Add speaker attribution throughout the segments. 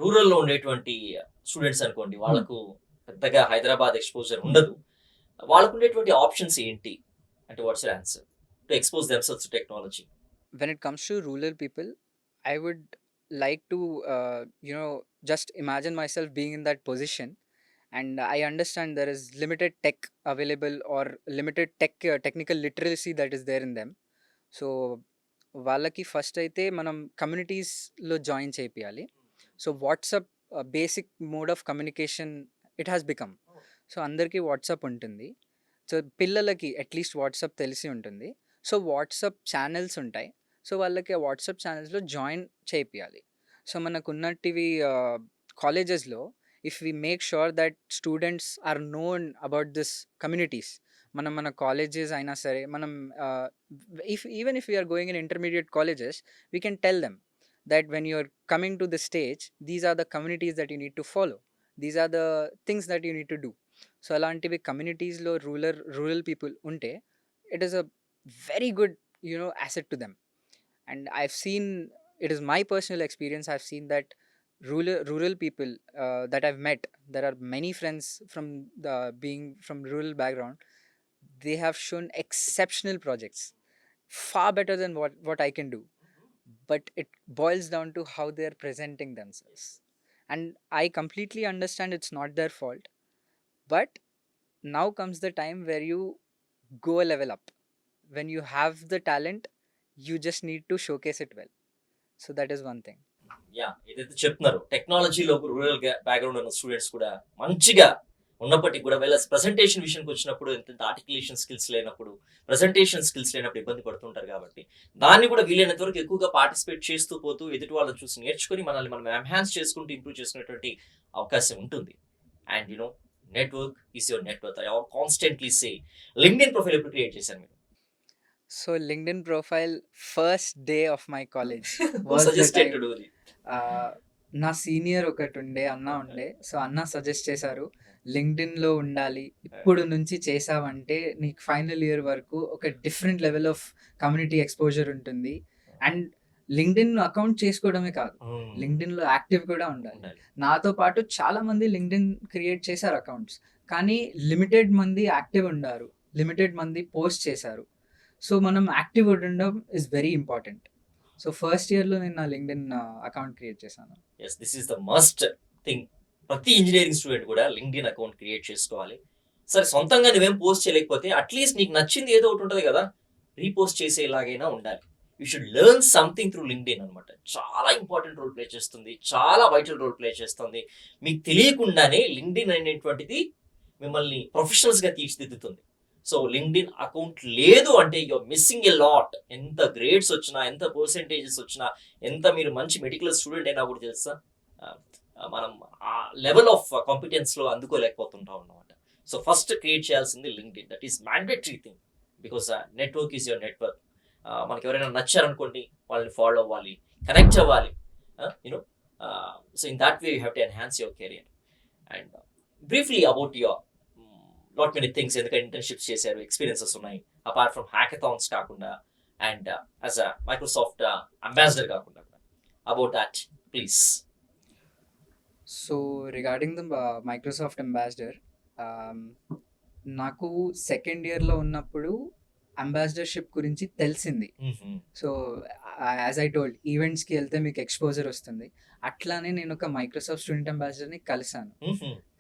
Speaker 1: రూరల్‌లో ఉండేటువంటి స్టూడెంట్స్ అనుకోండి. వాళ్ళకు పెద్దగా హైదరాబాద్ ఎక్స్‌పోజర్ ఉండదు. వాళ్ళకుండేటువంటి ఆప్షన్స్ ఏంటి? అంటే what's your answer to expose themselves to technology?
Speaker 2: When it comes to rural people, I would like to just imagine myself being in that position. And I understand there is limited tech available, or limited technical literacy that is there in them. So వాళ్ళకి first అయితే మనం కమ్యూనిటీస్లో join చేపియాలి. So WhatsApp basic mode of communication it has become. So అందరికీ WhatsApp ఉంటుంది. So పిల్లలకి at least WhatsApp తెలిసి ఉంటుంది. సో వాట్సాప్ ఛానల్స్ ఉంటాయి. సో వాళ్ళకి ఆ వాట్సాప్ ఛానల్స్లో జాయిన్ చేపియాలి. సో మనకున్నటివి కాలేజెస్లో if we make sure that students are known about this communities, మన కాలేజెస్ అయినా సరే మనం if we are going in intermediate colleges, we can tell them that when you are coming to the stage, these are the communities that you need to follow, these are the things that you need to do. So alantivi communities lo rural people unte, it is a very good asset to them. And I've seen, it is my personal experience, I've seen that rural people that I've met, there are many friends from the being from rural background, they have shown exceptional projects, far better than what I can do. But it boils down to how they are presenting themselves. And I completely understand it's not their fault. But now comes the time where you go a level up. When you have the talent, you just need to showcase it well. So that is one thing.
Speaker 1: Yeah! ఏదైతే చెప్తున్నారో టెక్నాలజీలో rural background ఉన్న students కూడా మంచిగా ఉన్నప్పటికి కూడా presentation విషయానికొచ్చినప్పుడు ఇంత articulation skills లేనప్పుడు, ప్రెజెంటేషన్ స్కిల్స్ లేనప్పుడు ఇబ్బంది పడుతుంటారు కాబట్టి, దాన్ని కూడా వీలైనంత వరకు ఎక్కువగా పార్టిసిపేట్ చేస్తూ పోతూ ఎదుటి వాళ్ళని చూసి నేర్చుకొని మనల్ని మనం ఎన్హాన్స్ చేసుకుంటూ ఇంప్రూవ్ చేసుకునేటువంటి అవకాశం ఉంటుంది. And network is your net worth. I constantly say LinkedIn profile ఎప్పుడు క్రియేట్ చేశారు మీరు?
Speaker 2: So LinkedIn profile, first day of my college
Speaker 1: who
Speaker 2: was the
Speaker 1: suggested to
Speaker 2: time.
Speaker 1: Do this?
Speaker 2: నా సీనియర్ ఒకటి ఉండే అన్న ఉండే. సో అన్న సజెస్ట్ చేశారు, లింక్డ్ఇన్లో ఉండాలి, ఇప్పుడు నుంచి చేసావంటే నీకు ఫైనల్ ఇయర్ వరకు ఒక different level of community exposure ఉంటుంది. అండ్ లింక్డ్ఇన్ అకౌంట్ చేసుకోవడమే కాదు, లింక్డ్ఇన్లో యాక్టివ్ కూడా ఉండాలి.
Speaker 1: ఉండాలి.
Speaker 2: నాతో పాటు చాలా మంది లింక్డ్ఇన్ క్రియేట్ చేశారు అకౌంట్స్, కానీ లిమిటెడ్ మంది యాక్టివ్ ఉన్నారు, లిమిటెడ్ మంది పోస్ట్ చేశారు. సో మనం యాక్టివ్ ఉండడం is very important. So first ఇయర్లో నేను నా లింక్డ్ఇన్ అకౌంట్ క్రియేట్ చేశాను.
Speaker 1: Yes, this is the must thing. ప్రతి ఇంజినీరింగ్ స్టూడెంట్ కూడా లింక్డ్ఇన్ అకౌంట్ క్రియేట్ చేసుకోవాలి. సరే, సొంతంగా నువ్వేం పోస్ట్ చేయలేకపోతే అట్లీస్ట్ నీకు నచ్చింది ఏదో ఒకటి ఉంటుంది కదా, రీపోస్ట్ చేసేలాగైనా ఉండాలి. You should learn something through LinkedIn అనమాట. చాలా ఇంపార్టెంట్ రోల్ ప్లే చేస్తుంది, చాలా వైటల్ రోల్ ప్లే చేస్తుంది. మీకు తెలియకుండానే లింక్డ్ఇన్ అనేటువంటిది మిమ్మల్ని ప్రొఫెషనల్స్గా తీర్చిదిద్దుతుంది. సో లింక్డ్ఇన్ అకౌంట్ లేదు అంటే యూఆర్ మిస్సింగ్ ఎ లాట్. ఎంత గ్రేడ్స్ వచ్చినా, ఎంత పర్సెంటేజెస్ వచ్చినా, ఎంత మీరు మంచి మెడికల్ స్టూడెంట్ అయినా కూడా తెలుసా, మనం ఆ లెవెల్ ఆఫ్ కాంపిటెన్స్లో అందుకోలేకపోతుంటాం అన్నమాట. సో ఫస్ట్ క్రియేట్ చేయాల్సింది LinkedIn. That is mandatory thing because network is your network. మనకి ఎవరైనా నచ్చారనుకోండి, వాళ్ళని ఫాలో అవ్వాలి, కనెక్ట్ అవ్వాలి. You know so in that way you have to enhance your career. And briefly about your lot many things, ఎందుకంటే internships చేశారు, experiences ఉన్నాయి apart from hackathons కాకుండా, and as a Microsoft ambassador కాకుండా, about that please.
Speaker 2: So regarding the Microsoft ambassador, నాకు second ఇయర్లో ఉన్నప్పుడు అంబాసిడర్షిప్ గురించి తెలిసింది. సో యాజ్ ఐ టోల్డ్, ఈవెంట్స్కి వెళ్తే మీకు ఎక్స్పోజర్ వస్తుంది. అట్లానే నేను ఒక మైక్రోసాఫ్ట్ స్టూడెంట్ అంబాసిడర్ని కలిసాను.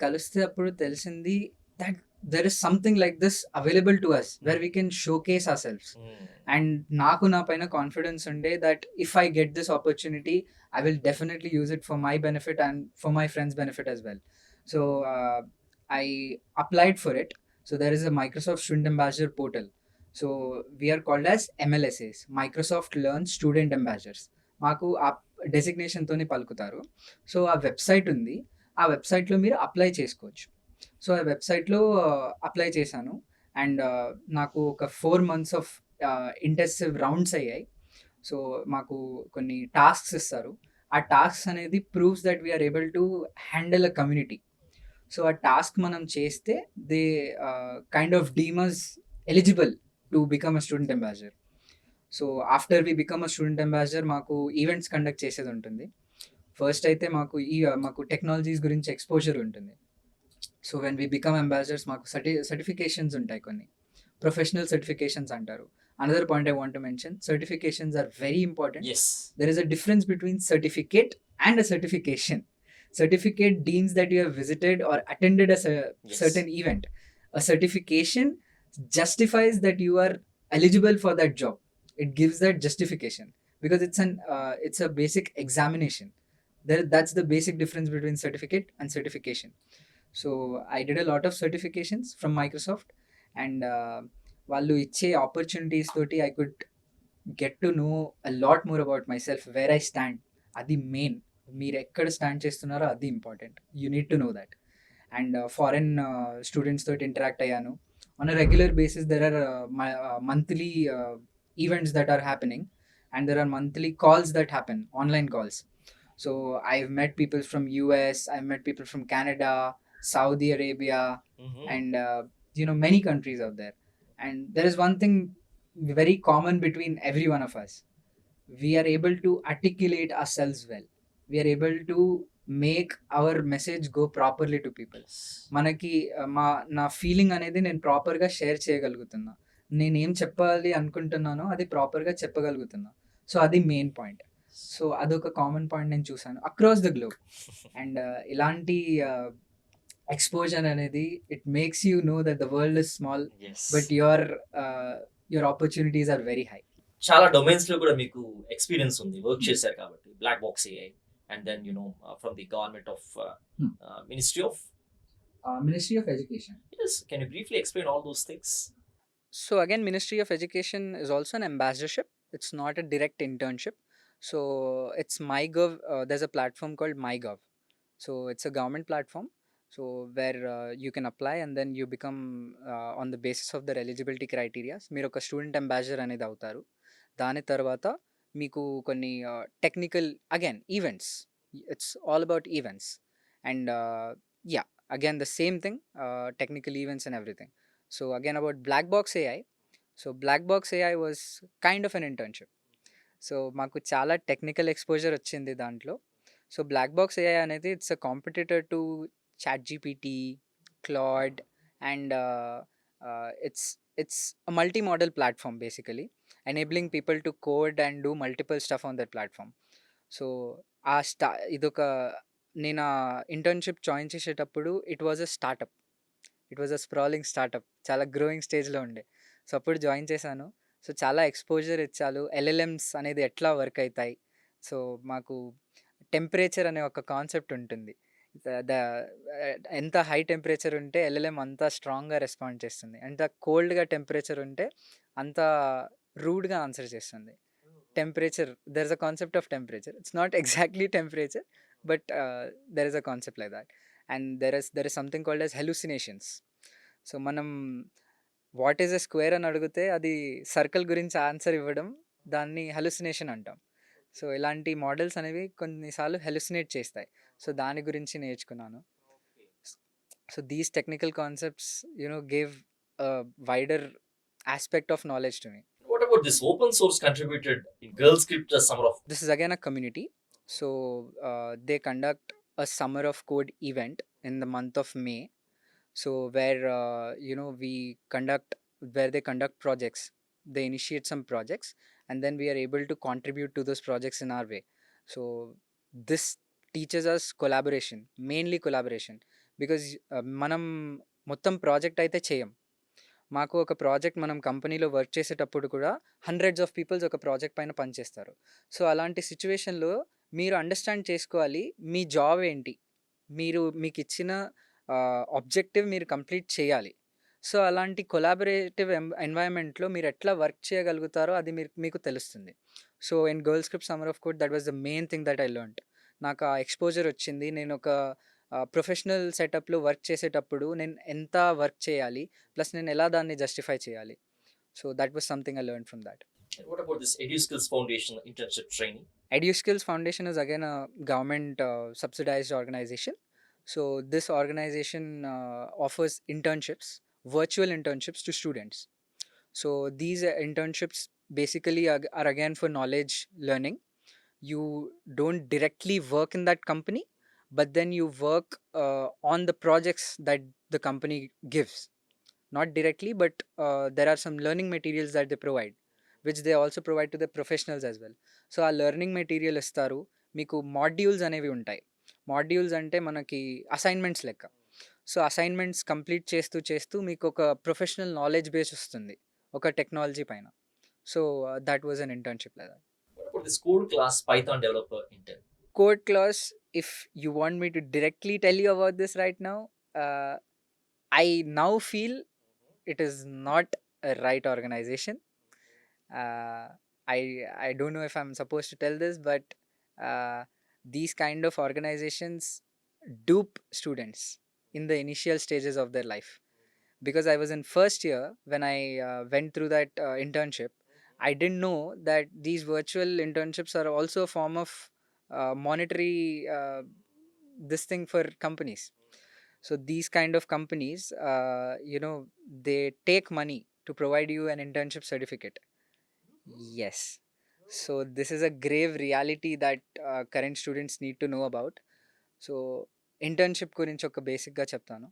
Speaker 2: కలిస్తే అప్పుడు తెలిసింది that there is something like this available to us where we can showcase ourselves. And నాకు నా పైన కాన్ఫిడెన్స్ ఉండే that if I get this opportunity, I will definitely use it for my benefit and for my friends' benefit as well. So I applied for it. So there is a Microsoft Student Ambassador portal. So we are called as MLSAs, Microsoft Learn Student Ambassadors. మాకు ఆ డెసిగ్నేషన్తోనే పలుకుతారు. So ఆ website ఉంది, ఆ వెబ్సైట్లో మీరు apply చేసుకోవచ్చు. So ఆ వెబ్సైట్లో అప్లై చేశాను. అండ్ నాకు ఒక 4 months ఆఫ్ ఇంటెన్సివ్ రౌండ్స్ అయ్యాయి. సో మాకు కొన్ని టాస్క్స్ ఇస్తారు. ఆ టాస్క్స్ అనేది proves that we are able to handle a community. So ఆ టాస్క్ మనం చేస్తే they kind of deem us eligible to become a student ambassador. So after we become a student ambassador మాకు events conduct చేసేది ఉంటుంది. First అయితే మాకు technologies గురించి exposure ఉంటుంది. So when we become ambassadors మాకు సర్టిఫికేషన్స్ ఉంటాయి కొన్ని. ప్రొఫెషనల్ సర్టిఫికేషన్స్ అంటారు. Another point I want to mention, certifications are very important.
Speaker 1: Yes.
Speaker 2: There is a difference between certificate and a certification. Certificate deems that you have visited or attended a
Speaker 1: Yes.
Speaker 2: certain event. A certification justifies that you are eligible for that job. It gives that justification because it's a basic examination. That's the basic difference between certificate and certification. So I did a lot of certifications from Microsoft, and వాళ్ళు ఇచ్చే opportunities తోటి I could get to know a lot more about myself, where I stand. అది main. మీరు ఎక్కడ stand చేస్తున్నారో అది important. You need to know that. And foreign students తోటి interact అయ్యాను. On a regular basis there are monthly events that are happening, and there are monthly calls that happen, online calls. So I've met people from US, I've met people from Canada, Saudi Arabia, and many countries out there. And there is one thing very common between every one of us. We are able to articulate ourselves well. We are able to make our message go properly to people. మనకి నా feeling అనేది నేను ప్రాపర్గా share చేయగలుగుతున్నా. నేనేం చెప్పాలి అనుకుంటున్నానో అది ప్రాపర్గా చెప్పగలుగుతున్నా. సో అది మెయిన్ పాయింట్. సో అదొక కామన్ పాయింట్ నేను చూసాను అక్రాస్ ద గ్లోబ్. అండ్ ఇలాంటి ఎక్స్పోజర్ అనేది it makes you know that the world is small, but your opportunities are very high.
Speaker 1: చాలా డొమైన్స్ లో కూడా మీకు ఎక్స్పీరియన్స్ ఉంది, వర్క్ చేశారు కాబట్టి. Black box AI and then from the government of ministry of
Speaker 2: education.
Speaker 1: yes, can you briefly explain all those things?
Speaker 2: So again, Ministry of Education is also an ambassadorship. It's not a direct internship. So it's MyGov. There's a platform called MyGov. So it's a government platform. So where you can apply and then you become on the basis of their eligibility criteria. మీరు ఒక student ambassador అనేది అవుతారు. దాని తర్వాత మీకు కొన్ని technical again events. It's all about events and yeah again the same thing, technical events and everything. So again about Black Box AI. So Black Box AI was kind of an internship. So మాకు చాలా technical exposure వచ్చింది దాంట్లో. So black box AI అనేది it's a competitor to ChatGPT, Claude, and it's a multi-model platform basically, enabling people to code and do multiple stuff on that platform. So ఇదొక నేను internship join చేసేటప్పుడు it was a sprawling startup, చాలా growing స్టేజ్లో ఉండే. So అప్పుడు join చేశాను. So చాలా exposure ఇచ్చారు. ఎల్ఎల్ఎమ్స్ అనేది ఎట్లా వర్క్ అవుతాయి. సో మాకు టెంపరేచర్ అనే ఒక కాన్సెప్ట్ ఉంటుంది. ఎంత హై టెంపరేచర్ ఉంటే ఎల్ఎల్ఎం అంత స్ట్రాంగ్గా రెస్పాండ్ చేస్తుంది, ఎంత కోల్డ్గా టెంపరేచర్ ఉంటే అంత రూడ్గా ఆన్సర్ చేస్తుంది. Temperature, there is a concept of temperature. It's not exactly temperature, but there is a concept like that. And there is something called as hallucinations. So మనం వాట్ ఈజ్ ఎ స్క్వేర్ అని అడిగితే అది circle గురించి answer ఇవ్వడం, దాన్ని హెలుసినేషన్ అంటాం. So ఇలాంటి models అనేవి కొన్నిసార్లు హెలుసినేట్ చేస్తాయి. సో దాని గురించి నేర్చుకున్నాను. So these technical concepts gave wider aspect of knowledge to me.
Speaker 1: What about this open source contributed in Girl Script Summer of?
Speaker 2: This is again a community. So they conduct a Summer of Code event in the month of May. So where they conduct projects. They initiate some projects and then we are able to contribute to those projects in our way. So this teaches us collaboration, mainly collaboration, because మనం మొత్తం project అయితే చేయం. మాకు ఒక project మనం కంపెనీలో work చేసేటప్పుడు కూడా హండ్రెడ్స్ ఆఫ్ పీపుల్స్ ఒక ప్రాజెక్ట్ పైన పనిచేస్తారు. సో అలాంటి సిచ్యువేషన్లో మీరు అండర్స్టాండ్ చేసుకోవాలి మీ జాబ్ ఏంటి, మీకు ఇచ్చిన ఆబ్జెక్టివ్ మీరు కంప్లీట్ చేయాలి. సో అలాంటి కొలాబరేటివ్ ఎన్వైరన్మెంట్లో మీరు ఎట్లా వర్క్ చేయగలుగుతారో అది మీకు తెలుస్తుంది. So in girl script summer of code that was the main thing that I learned. నాకు ఆ ఎక్స్పోజర్ వచ్చింది. నేను ఒక ప్రొఫెషనల్ సెటప్లో వర్క్ చేసేటప్పుడు నేను ఎంత వర్క్ చేయాలి, ప్లస్ నేను ఎలా దాన్ని జస్టిఫై చేయాలి. So that was something I learn from that.
Speaker 1: What about this EduSkills Foundation internship training?
Speaker 2: EduSkills Foundation is again a government subsidized organization. So this organization offers internships, virtual internships to students. So these internships basically are again for knowledge learning. you don't directly work in that company, but then you work on the projects that the company gives, not directly, but there are some learning materials that they provide, which they also provide to the professionals as well. So ఆ learning material ఇస్తారు, మీకు modules అనేవి ఉంటాయి. Modules అంటే మనకి assignments లెక్క. So assignments complete చేస్తూ చేస్తూ మీకు ఒక ప్రొఫెషనల్ నాలెడ్జ్ బేస్ వస్తుంది ఒక టెక్నాలజీ పైన. So that was an internship లేదా.
Speaker 1: What about this code class Python developer intern?
Speaker 2: Code class, if you want me to directly tell you about this right now, I now feel it is not a right organization. uh, I don't know if I'm supposed to tell this, but uh, these kind of organizations dupe students in the initial stages of their life. Because I was in first year when I went through that internship, I didn't know that these virtual internships are also a form of monetary this thing for companies. So these kind of companies, they take money to provide you an internship certificate. Yes. So this is a grave reality that current students need to know about. So internship గురించి ఒక బేసిక్గా చెప్తాను.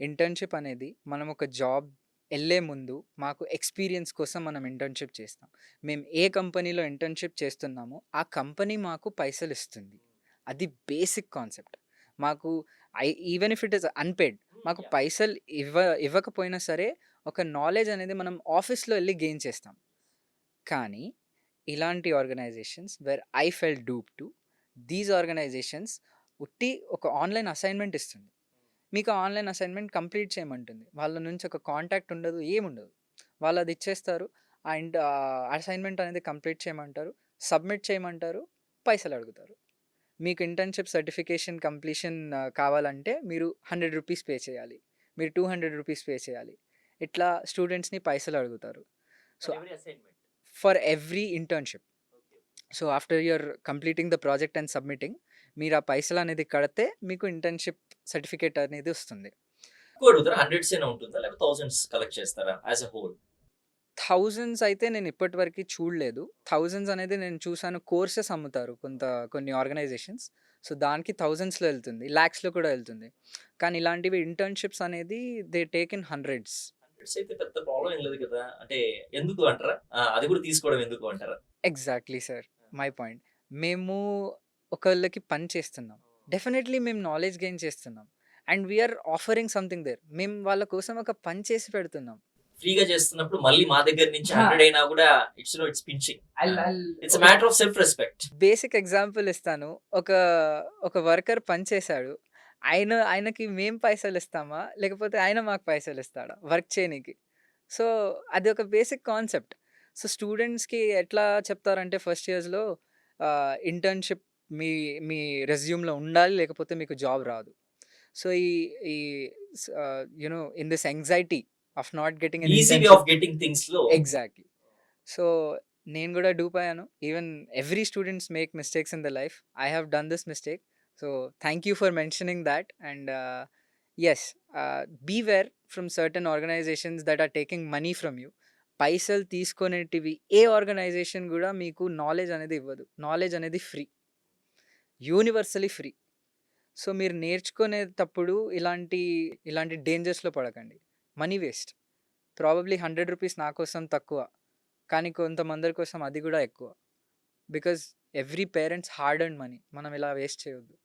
Speaker 2: Internship అనేది మనం ఒక job వెళ్ళే ముందు మాకు ఎక్స్పీరియన్స్ కోసం మనం ఇంటర్న్షిప్ చేస్తాం. మేము ఏ కంపెనీలో ఇంటర్న్షిప్ చేస్తున్నామో ఆ కంపెనీ మాకు పైసలు ఇస్తుంది. అది బేసిక్ కాన్సెప్ట్. మాకు even if it is unpaid, మాకు పైసలు ఇవ్వకపోయినా సరే ఒక నాలెడ్జ్ అనేది మనం ఆఫీస్లో వెళ్ళి గెయిన్ చేస్తాం. కానీ ఇలాంటి organisations where I fell dupe to, these organisations ఉట్టి ఒక ఆన్లైన్ అసైన్మెంట్ ఇస్తుంది. మీకు ఆ ఆన్లైన్ అసైన్మెంట్ కంప్లీట్ చేయమంటుంది. వాళ్ళ నుంచి ఒక కాంటాక్ట్ ఉండదు, ఏముండదు. వాళ్ళు అది ఇచ్చేస్తారు. అండ్ అసైన్మెంట్ అనేది కంప్లీట్ చేయమంటారు, సబ్మిట్ చేయమంటారు, పైసలు అడుగుతారు. మీకు ఇంటర్న్షిప్ సర్టిఫికేషన్ కంప్లీషన్ కావాలంటే మీరు 100 రూపీస్ పే చేయాలి, మీరు 200 రూపీస్ పే చేయాలి. ఇట్లా స్టూడెంట్స్ని పైసలు అడుగుతారు. So
Speaker 1: Every assignment.
Speaker 2: For every internship. So after your completing the project and submitting, మీరు ఆ పైసలు అనేది కడితే మీకు ఇంటర్న్షిప్ సర్టిఫికేట్ అనేది వస్తుంది.
Speaker 1: ఎక్కువ అడుగుతారా? హండ్రెడ్స్ అయినా ఉంటుందా లేకపోతే థౌసండ్స్ కలెక్ట్ చేస్తారా యాజ్ ఎ హోల్?
Speaker 2: థౌజండ్స్ అయితే నేను ఇప్పటివరకు చూడలేదు. థౌజండ్స్ అనేది నేను చూసాను, కోర్సెస్ అమ్ముతారు కొన్ని ఆర్గనైజేషన్స్. సో దానికి థౌజండ్స్లో వెళ్తుంది, ల్యాక్స్లో కూడా వెళ్తుంది. కానీ ఇలాంటివి ఇంటర్న్షిప్స్ అనేది they take in hundreds.
Speaker 1: Hundreds అయితే పెద్ద ప్రాబ్లం ఏం లేదు కదా, అంటే ఎందుకు అంటారా? అది కూడా తీసుకోవడం ఎందుకు అంటారా?
Speaker 2: Exactly sir, my point. మేము ఒకళ్ళకి పని చేస్తున్నాం, డెఫినెట్లీ మేము నాలెడ్జ్ గెయిన్ చేస్తున్నాం, and we are offering something there. మేము వాళ్ళ కోసం ఒక పని చేసి పెడుతున్నాం.
Speaker 1: ఫ్రీగా చేస్తున్నప్పుడు మళ్ళీ మా దగ్గర నుంచి 100 అయినా కూడా it's pinching. It's a matter of self respect.
Speaker 2: Basic example ఇస్తాను. ఒక వర్కర్ పని చేశాడు, ఆయనకి మేము పైసలు ఇస్తామా లేకపోతే ఆయన మాకు పైసలు ఇస్తాడా వర్క్ చేయనీకి? సో అది ఒక బేసిక్ కాన్సెప్ట్. సో స్టూడెంట్స్కి ఎట్లా చెప్తారంటే ఫస్ట్ ఇయర్స్లో ఇంటర్న్షిప్ మీ మీ రెజ్యూమ్లో ఉండాలి, లేకపోతే మీకు జాబ్ రాదు. సో ఈ in this anxiety of not getting
Speaker 1: easy way of getting things లో
Speaker 2: ఎగ్జాక్ట్లీ. సో నేను కూడా డూప్ అయ్యాను. Even every students make mistakes in the life. I have done this mistake. So thank you for mentioning that. And yes, beware from certain organisations that are taking money from you. పైసలు తీసుకునేటివి ఏ organisation కూడా మీకు knowledge అనేది ఇవ్వదు. Knowledge అనేది free, universally free. So మీరు నేర్చుకునేటప్పుడు ఇలాంటి డేంజర్స్లో పడకండి. Money waste. ప్రాబబ్లీ 100 రూపీస్ నా కోసం తక్కువ, కానీ కొంతమంది కోసం అది కూడా ఎక్కువ. Because every parents hard and money మనం ఇలా వేస్ట్ చేయొద్దు.